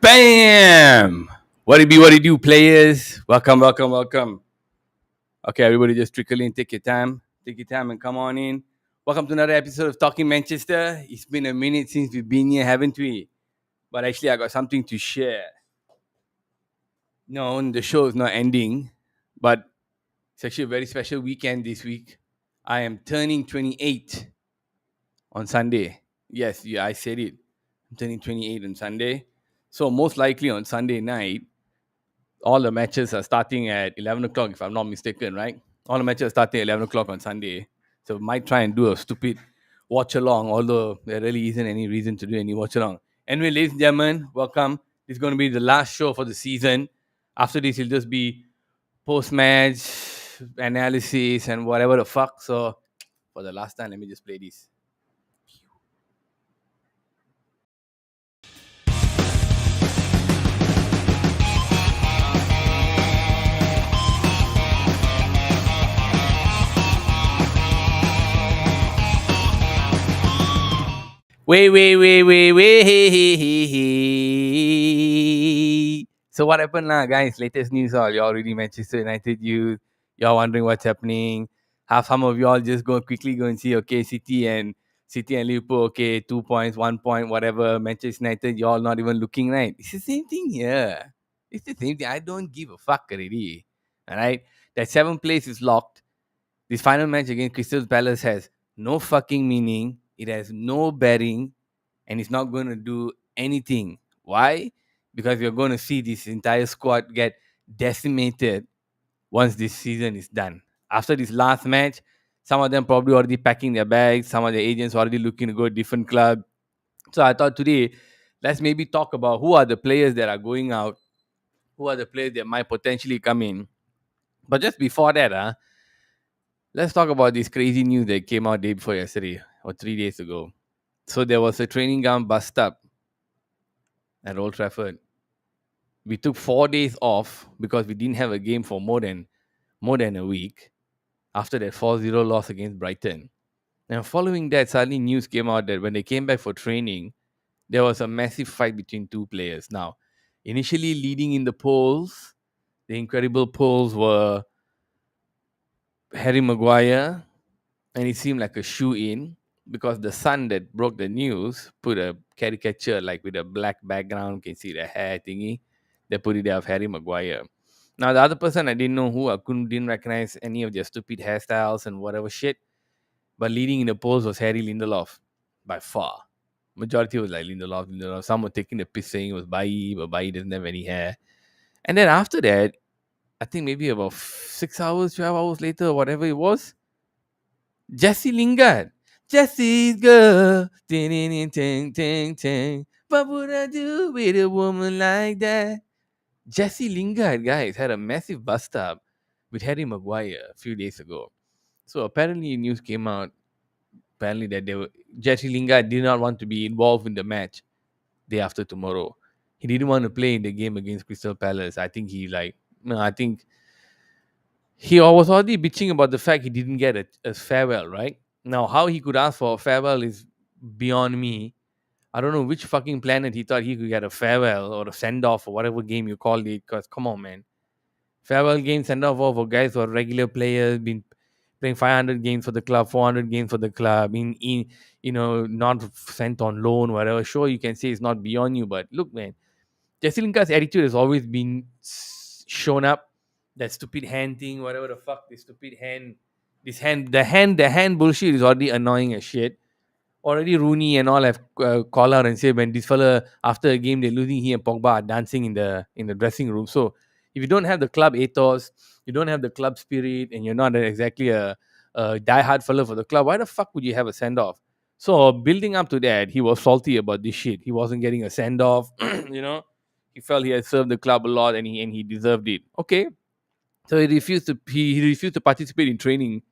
Bam! What it do, players? Welcome. Okay, everybody just trickle in, take your time. Take your time and come on in. Welcome to another episode of Talking Manchester. It's been a minute since we've been here, haven't we? But actually, I got something to share. No, the show is not ending, but it's actually a very special weekend this week. I am turning 28 on Sunday. Yes, yeah, I said it. I'm turning 28 on Sunday. So, most likely on Sunday night, all the matches are starting at 11 o'clock, if I'm not mistaken, right? All the matches are starting at 11 o'clock on Sunday. So might try and do a stupid watch along, although there really isn't any reason to do any watch along. Anyway, ladies and gentlemen, welcome. This is going to be the last show for the season. After this, it'll just be post match analysis and whatever the fuck. So for the last time, let me just play this. Wait. So what happened now, guys? Latest news all. Y'all already Manchester United youth. Y'all wondering what's happening. Have some of y'all just quickly go and see, okay, City and Liverpool, okay, 2 points, 1 point, whatever. Manchester United, y'all not even looking right. It's the same thing here. It's the same thing. I don't give a fuck already. All right. That seventh place is locked. This final match against Crystal Palace has no fucking meaning. It has no bearing, and it's not going to do anything. Why? Because you're going to see this entire squad get decimated once this season is done. After this last match, some of them probably already packing their bags. Some of the agents already looking to go to a different club. So I thought today, let's maybe talk about who are the players that are going out, who are the players that might potentially come in. But just before that, let's talk about this crazy news that came out day before yesterday or 3 days ago. So there was a training ground bust up at Old Trafford. We took 4 days off because we didn't have a game for more than a week after that 4-0 loss against Brighton. And following that, suddenly news came out that when they came back for training, there was a massive fight between two players. Now, initially leading in the polls, the incredible polls were Harry Maguire, and it seemed like a shoe in because the Sun that broke the news put a caricature like with a black background, you can see the hair thingy. They put it there of Harry Maguire. Now the other person I didn't know who, didn't recognize any of their stupid hairstyles and whatever shit. But leading in the polls was Harry Lindelof by far. Majority was like Lindelof. Some were taking the piss saying it was Bailly, but Bailly doesn't have any hair. And then after that, I think maybe about 6 hours, 12 hours later, whatever it was, Jesse Lingard. Jesse's girl. Ting, ting, ting, ting, ting. What would I do with a woman like that? Jesse Lingard, guys, had a massive bust up with Harry Maguire a few days ago. So apparently news came out apparently that Jesse Lingard did not want to be involved in the match day after tomorrow. He didn't want to play in the game against Crystal Palace. I think I think he was already bitching about the fact he didn't get a farewell, right? Now, how he could ask for a farewell is beyond me. I don't know which fucking planet he thought he could get a farewell or a send off or whatever game you called it. Because come on, man, farewell game send off for guys who are regular players, been playing 500 games for the club, 400 games for the club, in not sent on loan, whatever. Sure, you can say it's not beyond you, but look, man, Jesse Lingard's attitude has always been shown up. That stupid hand thing, whatever the fuck, this stupid hand, the hand bullshit is already annoying as shit. Already Rooney and all have called out and said when this fella after a game they're losing, he and Pogba are dancing in the dressing room. So if you don't have the club ethos, you don't have the club spirit, and you're not exactly a diehard fella for the club, why the fuck would you have a send off? So building up to that, he was salty about this shit. He wasn't getting a send off. you know, he felt he had served the club a lot and he deserved it. Okay, so he refused to participate in training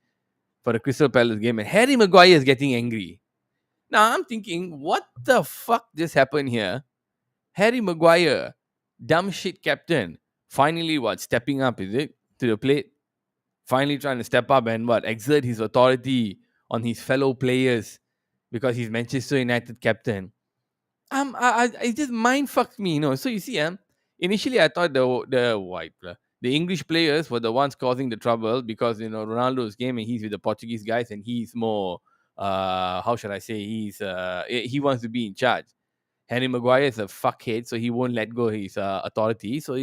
for the Crystal Palace game, and Harry Maguire is getting angry. Now I'm thinking, what the fuck just happened here? Harry Maguire, dumb shit captain, finally stepping up, is it? To the plate? Finally trying to step up and exert his authority on his fellow players because he's Manchester United captain. It just mind fucked me, you know. So you see, initially I thought the English players were the ones causing the trouble because Ronaldo's game and he's with the Portuguese guys and he's more how should I say he wants to be in charge. Harry Maguire is a fuckhead, so he won't let go his authority. So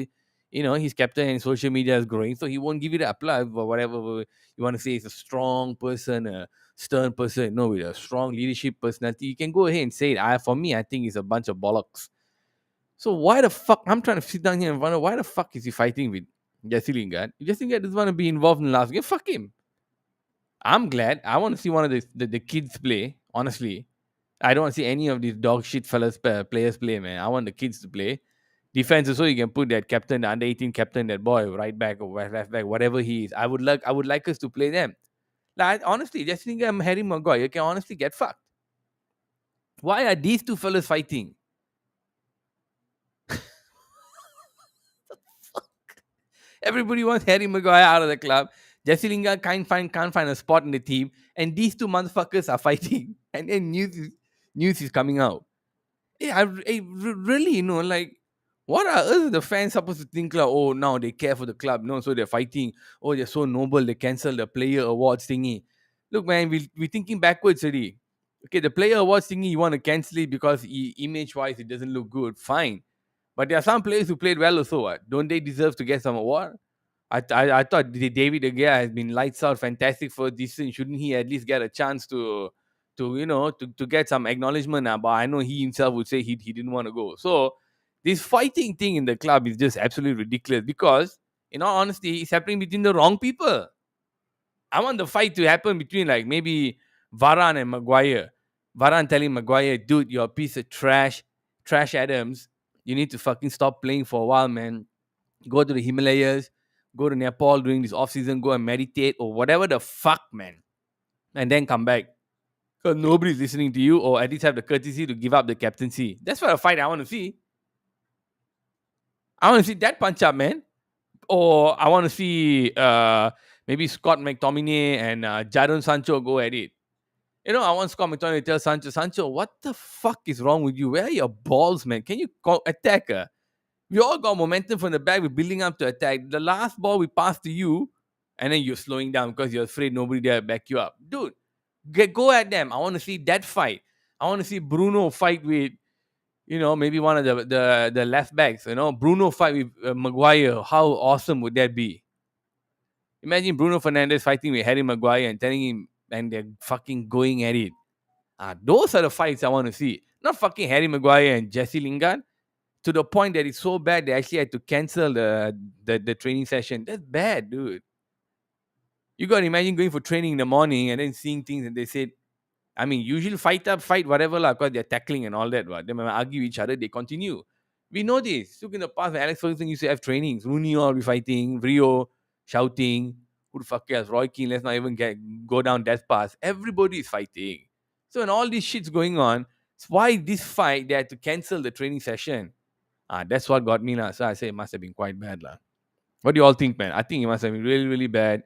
his captain and social media is growing, so he won't give it a applause or whatever you want to say. He's a strong person, a stern person, no, with a strong leadership personality. You can go ahead and say it. For me, I think it's a bunch of bollocks. So why the fuck? I'm trying to sit down here and wonder why the fuck is he fighting with Jesse Lingard? If Jesse Lingard doesn't want to be involved in the last game, fuck him. I'm glad. I want to see one of the kids play. Honestly, I don't want to see any of these dog shit players play, man. I want the kids to play. Defense also, you can put that captain, the under 18 captain, that boy, right back or left back, whatever he is. I would like us to play them. Like, honestly, just think I'm Harry Maguire. You can honestly get fucked. Why are these two fellas fighting? Everybody wants Harry Maguire out of the club. Jesse Lingard can't find a spot in the team, and these two motherfuckers are fighting. And then news is coming out. Yeah, really, like, what are us the fans supposed to think? Like, oh, now they care for the club, no, so they're fighting. Oh, they're so noble, they cancel the player awards thingy. Look, man, we're thinking backwards already. Okay, the player awards thingy, you want to cancel it because image wise it doesn't look good, fine. But there are some players who played well also. What? Don't they deserve to get some award? I thought David De Gea has been lights out, fantastic for this season. Shouldn't he at least get a chance to get some acknowledgement? But I know he himself would say he didn't want to go. So this fighting thing in the club is just absolutely ridiculous because, in all honesty, it's happening between the wrong people. I want the fight to happen between like maybe Varane and Maguire. Varane telling Maguire, dude, you're a piece of trash, trash Adams. You need to fucking stop playing for a while, man. Go to the Himalayas, go to Nepal during this off season, go and meditate or whatever the fuck, man, and then come back. Because nobody's listening to you, or at least have the courtesy to give up the captaincy. That's what a fight I want to see. I want to see that punch up, man. Or I want to see maybe Scott McTominay and Jadon Sancho go at it. I want Scott McTominay to tell Sancho, what the fuck is wrong with you? Where are your balls, man? Can you attack her? We all got momentum from the back. We're building up to attack. The last ball we passed to you, and then you're slowing down because you're afraid nobody there to back you up. Dude, go at them. I want to see that fight. I want to see Bruno fight with, maybe one of the left backs. Bruno fight with Maguire. How awesome would that be? Imagine Bruno Fernandes fighting with Harry Maguire and telling him, and they're fucking going at it. Those are the fights I want to see. Not fucking Harry Maguire and Jesse Lingard, to the point that it's so bad they actually had to cancel the training session. That's bad, dude. You got to imagine going for training in the morning and then seeing things and they said, I mean, usually fight whatever lah, because they're tackling and all that. Right? They might argue each other, they continue. We know this. Look in the past when Alex Ferguson used to have trainings. Rooney all be fighting, Rio shouting, who the fuck cares? Roy Keane, let's not even go down that path. Everybody is fighting. So when all this shit's going on, it's why this fight they had to cancel the training session. That's what got me lah. So I say it must have been quite bad lah. What do you all think, man? I think it must have been really, really bad.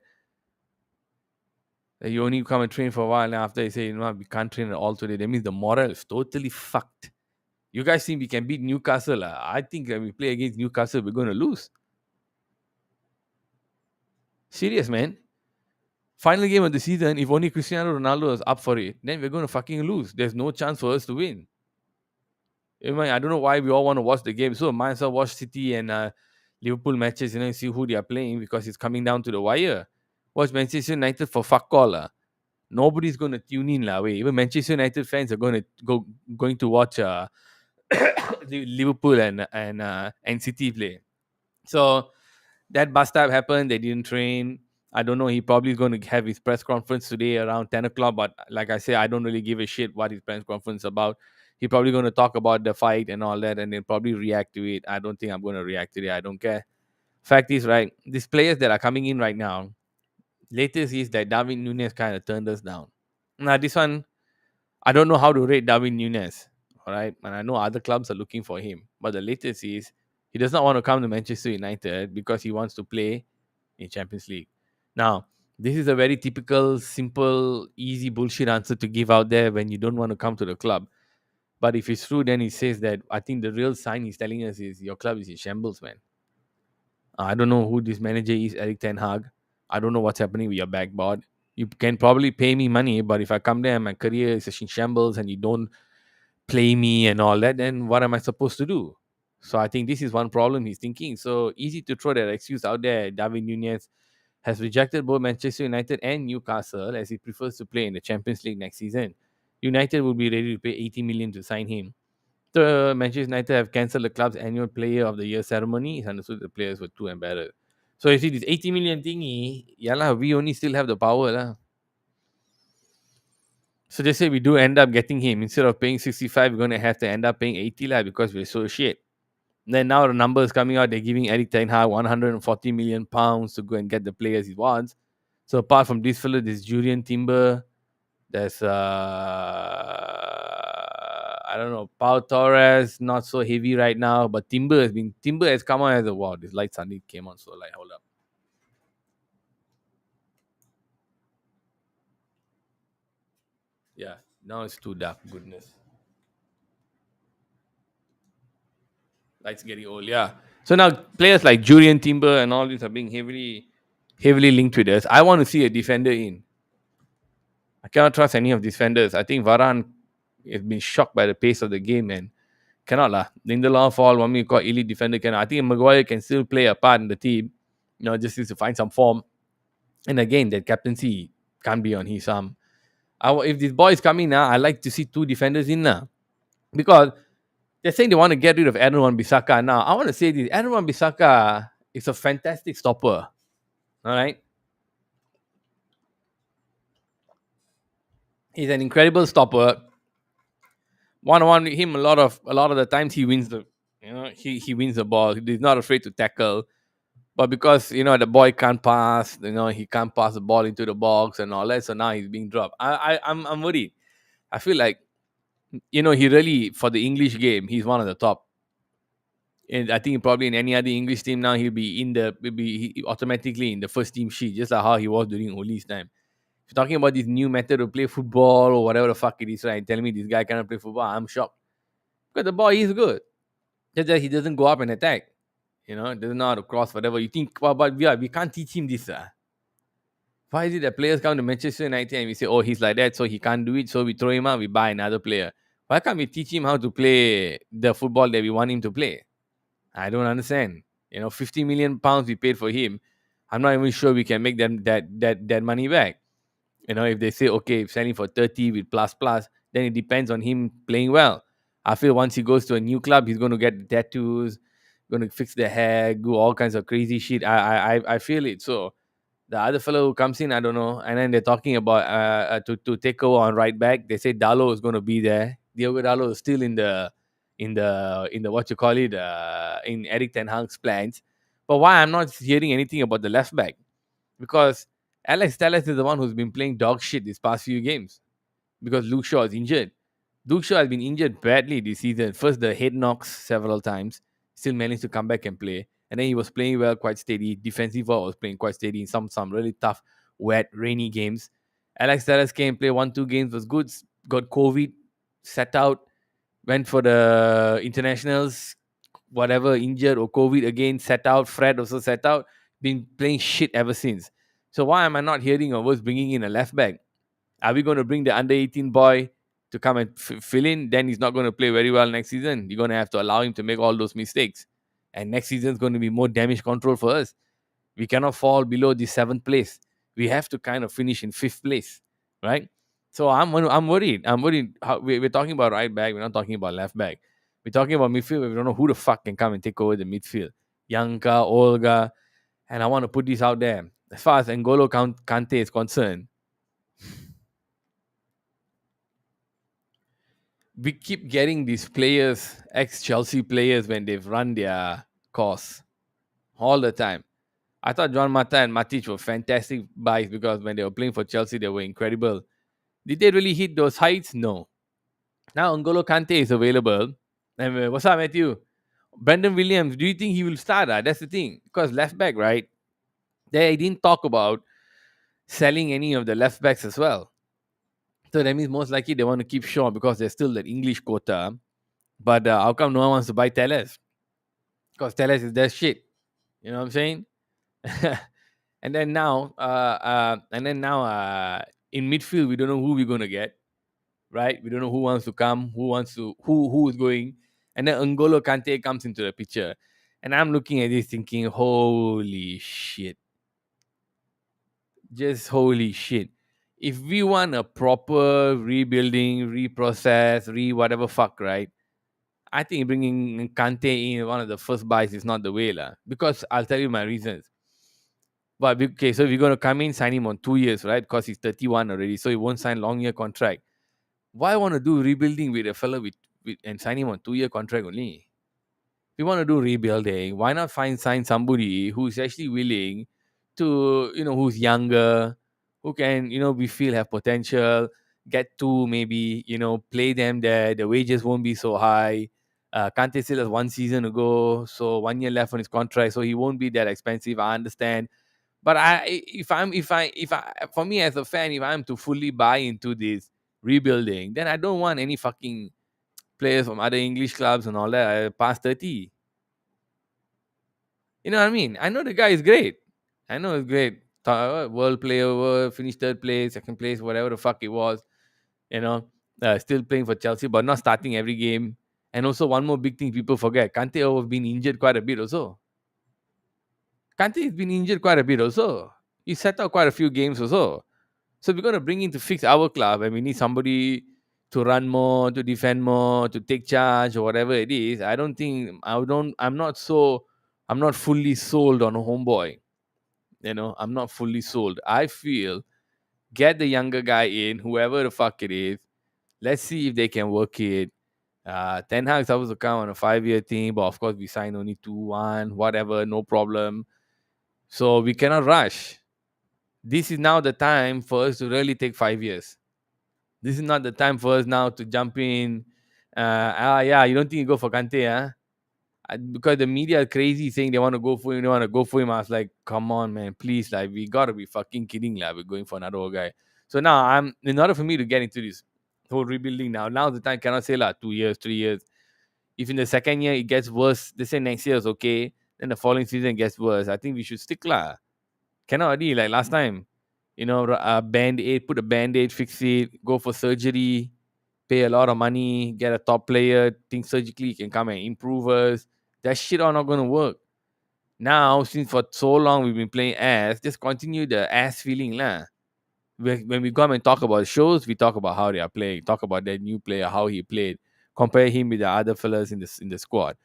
That you only come and train for a while, and after you say, we can't train at all today. That means the moral is totally fucked. You guys think we can beat Newcastle? I think when we play against Newcastle, we're going to lose. Serious, man. Final game of the season, if only Cristiano Ronaldo is up for it, then we're going to fucking lose. There's no chance for us to win. I don't know why we all want to watch the game. So might as well watch City and Liverpool matches, see who they are playing because it's coming down to the wire. Watch Manchester United for fuck all. Nobody's going to tune in. Even Manchester United fans are going to watch Liverpool and City play. So that bust up happened. They didn't train. I don't know. He probably is going to have his press conference today around 10 o'clock. But like I say, I don't really give a shit what his press conference is about. He's probably going to talk about the fight and all that and then probably react to it. I don't think I'm going to react to it. I don't care. Fact is, right, these players that are coming in right now, latest is that Darwin Nunes kind of turned us down. Now, this one, I don't know how to rate Darwin Nunes. All right. And I know other clubs are looking for him. But the latest is he does not want to come to Manchester United because he wants to play in Champions League. Now, this is a very typical, simple, easy bullshit answer to give out there when you don't want to come to the club. But if it's true, then he says that I think the real sign he's telling us is your club is in shambles, man. I don't know who this manager is, Eric Ten Hag. I don't know what's happening with your backboard. You can probably pay me money, but if I come there and my career is in shambles and you don't play me and all that, then what am I supposed to do? So I think this is one problem he's thinking. So easy to throw that excuse out there. David Nunez has rejected both Manchester United and Newcastle as he prefers to play in the Champions League next season. United will be ready to pay 80 million to sign him. The Manchester United have cancelled the club's annual Player of the Year ceremony. It's understood the players were too embarrassed. So you see this 80 million thingy, yeah lah, we only still have the power lah. So they say we do end up getting him. Instead of paying 65, we're gonna have to end up paying 80 lah because we're so shit. Then now the numbers coming out, they're giving Eric Ten Hag 140 million pounds to go and get the players he wants. So apart from this fellow, there's Julian Timber, there's I don't know, Pau Torres, not so heavy right now, but Timber has come out as a wow. This light suddenly came on, so like hold up. Yeah, now it's too dark. Goodness, lights getting old. Yeah. So now players like Julian Timber and all these are being heavily linked with us. I want to see a defender in. I cannot trust any of these defenders. I think Varane has been shocked by the pace of the game and cannot lah. Lindelof fall, one me call elite defender cannot. I think Maguire can still play a part in the team. Just needs to find some form. And again, that captaincy can't be on his arm. If this boy is coming now, I like to see two defenders in now. Because they're saying they want to get rid of Aaron Wan-Bissaka. Now, I want to say this. Aaron Wan-Bissaka is a fantastic stopper. All right? He's an incredible stopper. One with him, a lot of the times he wins he wins the ball. He's not afraid to tackle. But because the boy can't pass, he can't pass the ball into the box and all that. So now he's being dropped. I'm worried. I feel like he really for the English game, he's one of the top. And I think probably in any other English team now he'll be automatically in the first team sheet, just like how he was during Oli's time. If you're talking about this new method to play football or whatever the fuck it is, right? And telling me this guy cannot play football, I'm shocked. Because the boy is good. Just that he doesn't go up and attack. Doesn't know how to cross, whatever. You think, well, but we can't teach him this. Why is it that players come to Manchester United and we say, oh, he's like that, so he can't do it, so we throw him out, we buy another player? Why can't we teach him how to play the football that we want him to play? I don't understand. 50 million pounds we paid for him. I'm not even sure we can make that money back. If they say, okay, selling for 30 with plus, then it depends on him playing well. I feel once he goes to a new club, he's going to get tattoos, going to fix the hair, do all kinds of crazy shit. I feel it. So the other fellow who comes in, I don't know. And then they're talking about to take over on right back. They say Dalo is going to be there. Diogo Dalo is still in the what you call it in Eric Ten Hag's plans. But why I'm not hearing anything about the left back? Because Alex Telles is the one who's been playing dog shit these past few games because Luke Shaw is injured. Luke Shaw has been injured badly this season. First, the head knocks several times, still managed to come back and play. And then he was playing well, quite steady. Defensive work was playing quite steady in some really tough, wet, rainy games. Alex Telles came, play 1-2 games, was good, got COVID, set out, went for the internationals, whatever, injured or COVID again, set out. Fred also set out, been playing shit ever since. So why am I not hearing of us bringing in a left back? Are we going to bring the under 18 boy to come and fill in? Then he's not going to play very well next season. You're going to have to allow him to make all those mistakes. And next season is going to be more damage control for us. We cannot fall below the 7th place. We have to kind of finish in 5th place, right? So I'm worried. I'm worried. We're talking about right back. We're not talking about left back. We're talking about midfield. We don't know who the fuck can come and take over the midfield. Yanka, Olga. And I want to put this out there. As far as N'Golo Kante is concerned, we keep getting these players, ex-Chelsea players, when they've run their course all the time. I thought John Mata and Matic were fantastic buys because when they were playing for Chelsea, they were incredible. Did they really hit those heights? No. Now N'Golo Kante is available. And what's up, Matthew? Brandon Williams, do you think he will start? That's the thing. Because left back, right? They didn't talk about selling any of the left backs as well. So that means most likely they want to keep Shaw because there's still that English quota. But how come no one wants to buy Tellers? Because Tellers is their shit. You know what I'm saying? and then now, in midfield, we don't know who we're gonna get. Right? We don't know who wants to come, who is going, and then N'Golo Kante comes into the picture, and I'm looking at this thinking, holy shit, just holy shit. If we want a proper rebuilding, reprocess, whatever fuck, right? I think bringing Kante in one of the first buys is not the way, lah. Because I'll tell you my reasons. But okay, so we're gonna come in, sign him on 2 years, right? Because he's 31 already, so he won't sign long year contract. Why want to do rebuilding with a fella with and sign him on 2 year contract only? If you want to do rebuilding, why not sign somebody who's actually willing to, who's younger, who can, we feel have potential, get to maybe, play them there. The wages won't be so high. Kante still has 1 season to go, so 1 year left on his contract, so he won't be that expensive. I understand, but if I for me as a fan, if I'm to fully buy into this rebuilding, then I don't want any fucking players from other English clubs and all that past 30. You know what I mean? I know the guy is great. I know he's great. World player, finished third place, second place, whatever the fuck it was. You know, still playing for Chelsea, but not starting every game. And also, one more big thing people forget: Kante has been injured quite a bit also. Kante has been injured quite a bit also. He set out quite a few games also. So we're going to bring in to fix our club, and we need somebody to run more, to defend more, to take charge or whatever it is. I'm not fully sold on a homeboy. I'm not fully sold. I feel get the younger guy in, whoever the fuck it is. Let's see if they can work it. Ten Hag supposed to come on a 5 year thing, but of course we sign only 2-1, whatever, no problem. So we cannot rush. This is now the time for us to really take 5 years. This is not the time for us now to jump in. Yeah, you don't think you go for Kante, huh? Because the media are crazy saying they want to go for him, they want to go for him. I was like, come on, man, please, like, we gotta be fucking kidding, like, we're going for another old guy. So now in order for me to get into this whole rebuilding now's the time. Cannot say 2 years, 3 years. If in the second year it gets worse, they say next year is okay, then the following season gets worse. I think we should stick lah. Cannot already like last time. Band-aid, put a band-aid, fix it, go for surgery, pay a lot of money, get a top player, think surgically can come and improve us. That shit are not going to work. Now, since for so long we've been playing ass, just continue the ass feeling lah. When we come and talk about shows, we talk about how they are playing, talk about that new player, how he played, compare him with the other fellas in the squad.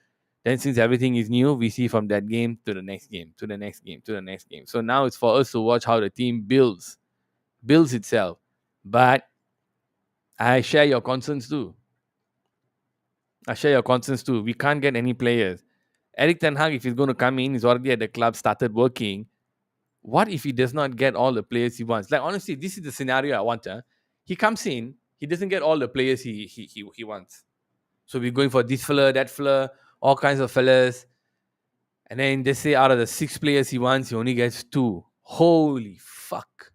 Then since everything is new, we see from that game to the next game, to the next game, to the next game. So now it's for us to watch how the team builds itself. But I share your concerns too. We can't get any players. Eric Ten Hag, if he's going to come in, he's already at the club, started working. What if he does not get all the players he wants? Like, honestly, this is the scenario I want. He comes in, he doesn't get all the players he wants. So we're going for this fella, that fella, all kinds of fellas. And then they say out of the 6 players he wants, he only gets 2. Holy fuck.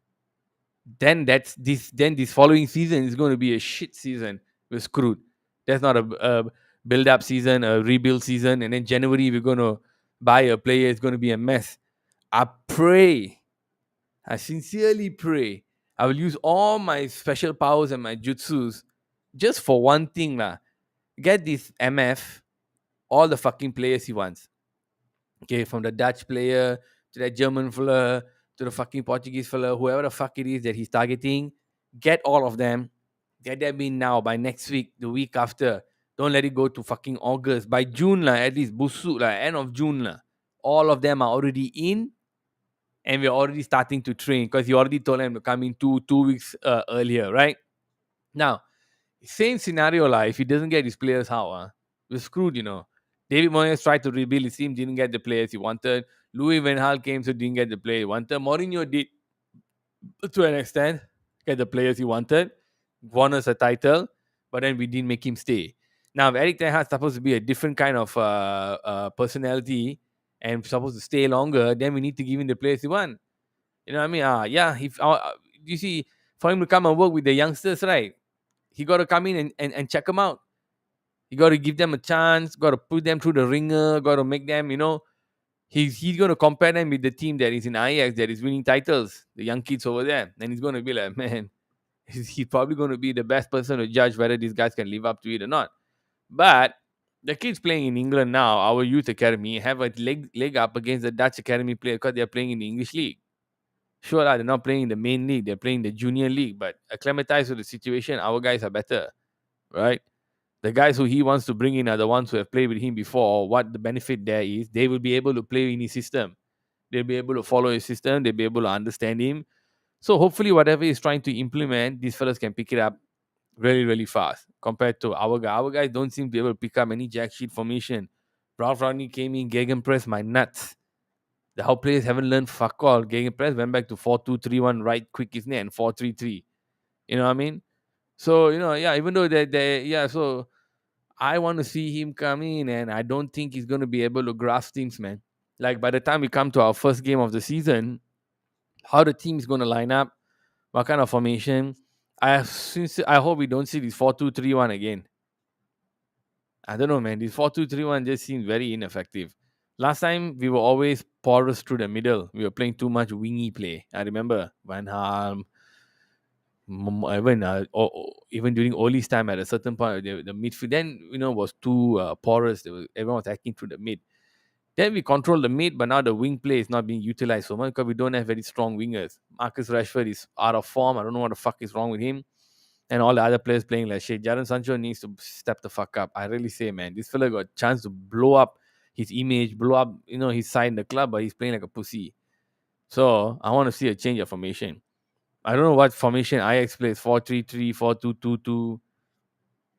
Then this following season is going to be a shit season. We're screwed. That's not a build-up season, a rebuild season. And then January, we're going to buy a player. It's going to be a mess. I sincerely pray, I will use all my special powers and my jutsus just for one thing lah. Get this MF all the fucking players he wants. Okay, from the Dutch player to that German fella to the fucking Portuguese fella, whoever the fuck it is that he's targeting, get all of them. Get them in now by next week, the week after. Don't let it go to fucking August. By June lah, at least busuk lah, end of June lah. All of them are already in, and we're already starting to train because you already told them to come in 2 weeks earlier, right? Now, same scenario lah. If he doesn't get his players, how? We're screwed, David Moyes tried to rebuild his team, didn't get the players he wanted. Louis Van Gaal came, so didn't get the players he wanted. Mourinho did, to an extent, get the players he wanted, won us a title, but then we didn't make him stay. Now, if Eric Ten Hag is supposed to be a different kind of personality and supposed to stay longer, then we need to give him the players he want. You know what I mean? Yeah. If you see, For him to come and work with the youngsters, right? He got to come in and check them out. You got to give them a chance. Got to put them through the ringer. Got to make them, he's going to compare them with the team that is in Ajax that is winning titles, the young kids over there. And he's going to be like, man, he's probably going to be the best person to judge whether these guys can live up to it or not. But the kids playing in England now, our youth academy, have a leg up against the Dutch academy player because they're playing in the English league. Sure, they're not playing in the main league, they're playing the junior league, but acclimatized to the situation, our guys are better, right? The guys who he wants to bring in are the ones who have played with him before. What the benefit there is, they will be able to play in his system. They'll be able to follow his system. They'll be able to understand him. So hopefully, whatever he's trying to implement, these fellas can pick it up really, really fast compared to our guy. Our guys don't seem to be able to pick up any jack sheet formation. Ralph Rodney came in, gegenpress my nuts. The how players haven't learned fuck all. Gegenpress went back to 4-2-3-1 right quick, isn't it? And 4-3-3. You know what I mean? So, yeah, even though so I want to see him come in, and I don't think he's going to be able to grasp things, man. Like by the time we come to our first game of the season, how the team is going to line up, what kind of formation. I hope we don't see this 4-2-3-1 again. I don't know, man. This 4-2-3-1 just seems very ineffective. Last time we were always porous through the middle. We were playing too much wingy play. I remember Van Halm, even during Oli's time at a certain point, the midfield then was too porous. Everyone was acting through the mid. Then we control the mid, but now the wing play is not being utilized so much because we don't have very strong wingers. Marcus Rashford is out of form. I don't know what the fuck is wrong with him. And all the other players playing like shit. Jadon Sancho needs to step the fuck up. I really say, man, this fella got a chance to blow up his image, blow up, his side in the club, but he's playing like a pussy. So I want to see a change of formation. I don't know what formation Ajax plays 4-3-3, 4-2-2-2,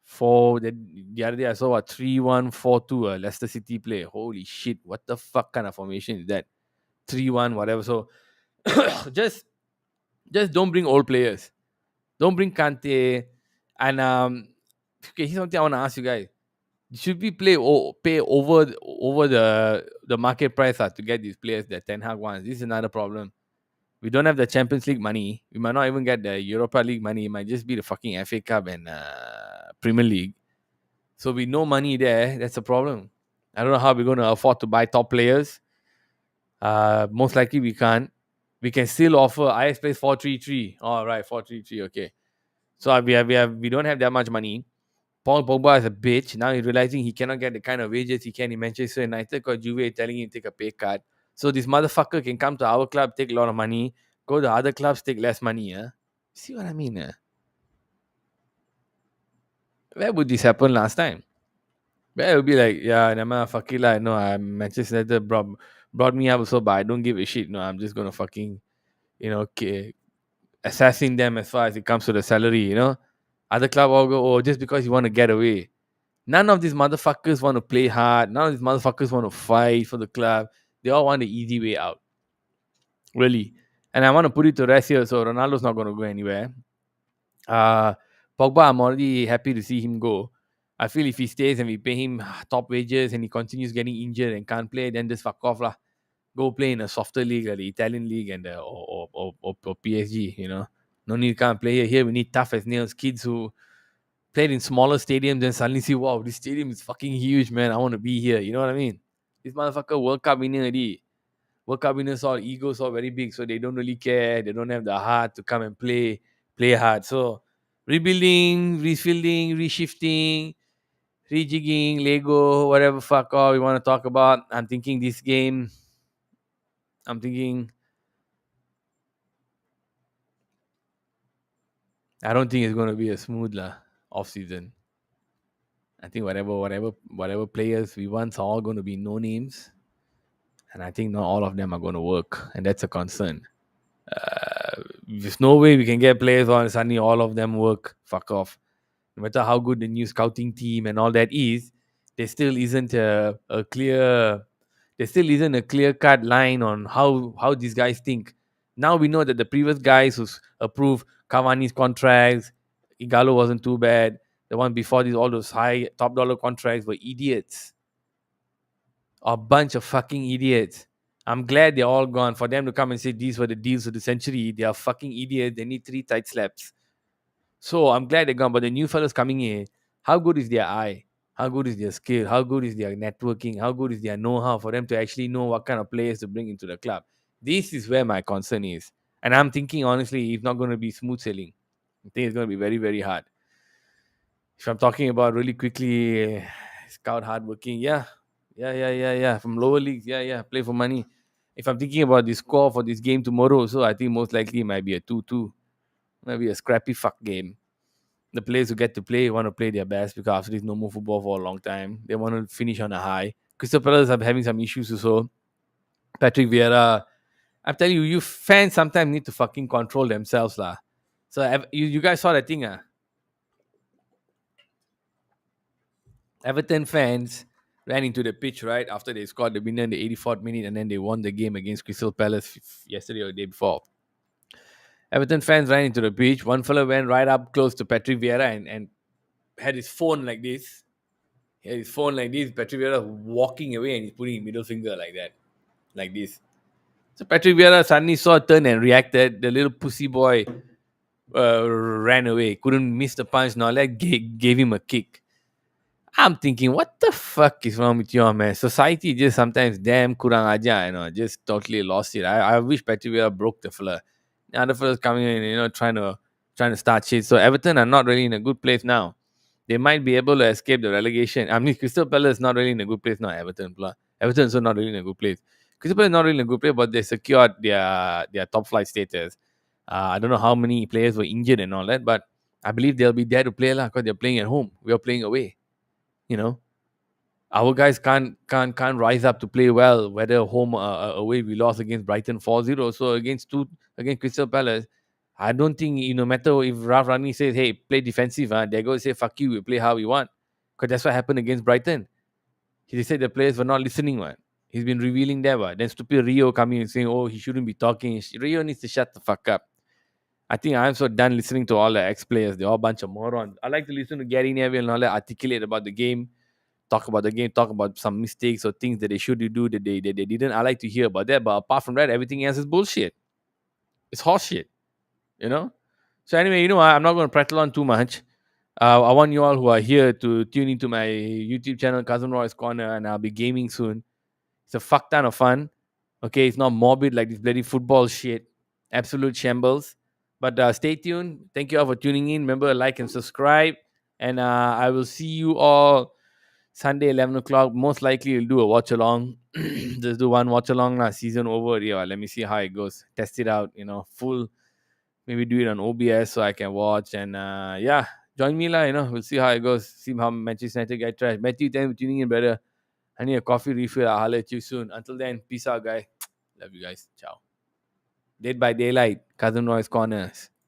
4. The other day I saw a 3-1-4-2, Leicester City play. Holy shit, what the fuck kind of formation is that? 3-1, whatever. So just don't bring old players. Don't bring Kante. And okay, here's something I want to ask you guys. Should we pay over the market price to get these players that Ten Hag wants? This is another problem. We don't have the Champions League money. We might not even get the Europa League money. It might just be the fucking FA Cup and Premier League. So with no money there, that's a problem. I don't know how we're going to afford to buy top players. Most likely we can't. We can still offer IS plays 4-3-3. All right, 4-3-3. Okay. So we don't have that much money. Paul Pogba is a bitch. Now he's realizing he cannot get the kind of wages he can in Manchester United because Juve is telling him to take a pay cut. So this motherfucker can come to our club, take a lot of money, go to other clubs, take less money. See what I mean? Where would this happen last time? Where it would be like, yeah, Nama fuck it lah. No, I'm Manchester United brought me up so, but I don't give a shit. No, I'm just gonna fucking, assassin them as far as it comes to the salary. Other club all go, oh, just because you want to get away. None of these motherfuckers want to play hard. None of these motherfuckers want to fight for the club. They all want the easy way out. Really. And I want to put it to rest here. So Ronaldo's not going to go anywhere. Pogba, I'm already happy to see him go. I feel if he stays and we pay him top wages and he continues getting injured and can't play, then just fuck off lah. Go play in a softer league like the Italian league and or PSG. No need to come play here. Here we need tough as nails kids who played in smaller stadiums and suddenly see, wow, this stadium is fucking huge, man. I want to be here. You know what I mean? This motherfucker World Cup winner already. World Cup winners all egos all very big, so they don't really care. They don't have the heart to come and play hard. So rebuilding, refilling, reshifting, rejigging, Lego, whatever fuck all we want to talk about. I'm thinking this game. I don't think it's gonna be a smooth off season. I think whatever players we want are all going to be no names, and I think not all of them are going to work, and that's a concern. There's no way we can get players on suddenly all of them work. Fuck off. No matter how good the new scouting team and all that is, there still isn't a clear cut line on how these guys think. Now we know that the previous guys who's approved Cavani's contracts, Igalo wasn't too bad. The one before this, all those high top dollar contracts were idiots. A bunch of fucking idiots. I'm glad they're all gone. For them to come and say these were the deals of the century, they are fucking idiots. They need three tight slaps. So I'm glad they're gone. But the new fellas coming in, how good is their eye? How good is their skill? How good is their networking? How good is their know-how for them to actually know what kind of players to bring into the club? This is where my concern is. And I'm thinking honestly, it's not going to be smooth sailing. I think it's going to be very, very hard. If I'm talking about really quickly, scout hardworking, yeah. From lower leagues, yeah. Play for money. If I'm thinking about the score for this game tomorrow, so I think most likely it might be a 2-2. Might be a scrappy fuck game. The players who get to play want to play their best because after this no more football for a long time. They want to finish on a high. Crystal Palace are having some issues also. Patrick Vieira, I'm telling you, you fans sometimes need to fucking control themselves lah. So you guys saw that thing Everton fans ran into the pitch right after they scored the winner in the 84th minute and then they won the game against Crystal Palace yesterday or the day before. Everton fans ran into the pitch. One fellow went right up close to Patrick Vieira and had his phone like this. He had his phone like this. Patrick Vieira walking away and he's putting his middle finger like that, like this. So Patrick Vieira suddenly saw a turn and reacted. The little pussy boy ran away, couldn't miss the punch. Now that gave him a kick. I'm thinking, what the fuck is wrong with you, man? Society just sometimes damn kurang aja, just totally lost it. I wish Patrick Vieira broke the fella. The other fellas coming in, trying to start shit. So Everton are not really in a good place now. They might be able to escape the relegation. I mean, Crystal Palace is not really in a good place now. Everton, blah. Everton also not really in a good place. Crystal Palace is not really in a good place, but they secured their top flight status. I don't know how many players were injured and all that, but I believe they'll be there to play lah because they're playing at home. We are playing away. You know, our guys can't rise up to play well. Whether home or away, we lost against Brighton 4-0. So against Crystal Palace, I don't think no matter if Ralph Rani says, "Hey, play defensive," they're going to say, "Fuck you, we play how we want," because that's what happened against Brighton. He said the players were not listening. What he's been revealing that. What then stupid Rio coming and saying, "Oh, he shouldn't be talking." Rio needs to shut the fuck up. I think I'm so done listening to all the ex players. They're all a bunch of morons. I like to listen to Gary Neville and all that articulate about the game, talk about the game, talk about some mistakes or things that they should do that they didn't. I like to hear about that. But apart from that, everything else is bullshit. It's horseshit, you know? So anyway, I'm not going to prattle on too much. I want you all who are here to tune into my YouTube channel, Cousin Roy's Corner, and I'll be gaming soon. It's a fuck ton of fun. Okay, it's not morbid like this bloody football shit. Absolute shambles. But stay tuned. Thank you all for tuning in. Remember, like and subscribe. And I will see you all Sunday, 11 o'clock. Most likely, we'll do a watch along. Just do one watch along. Season over. Yeah, let me see how it goes. Test it out, full. Maybe do it on OBS so I can watch. And yeah, join me, lah. We'll see how it goes. See how Manchester United get trashed. Matthew, thank you for tuning in, brother. I need a coffee refill. I'll holler at you soon. Until then, peace out, guy. Love you guys. Ciao. Dead by Daylight, Cousin Roy's Corners.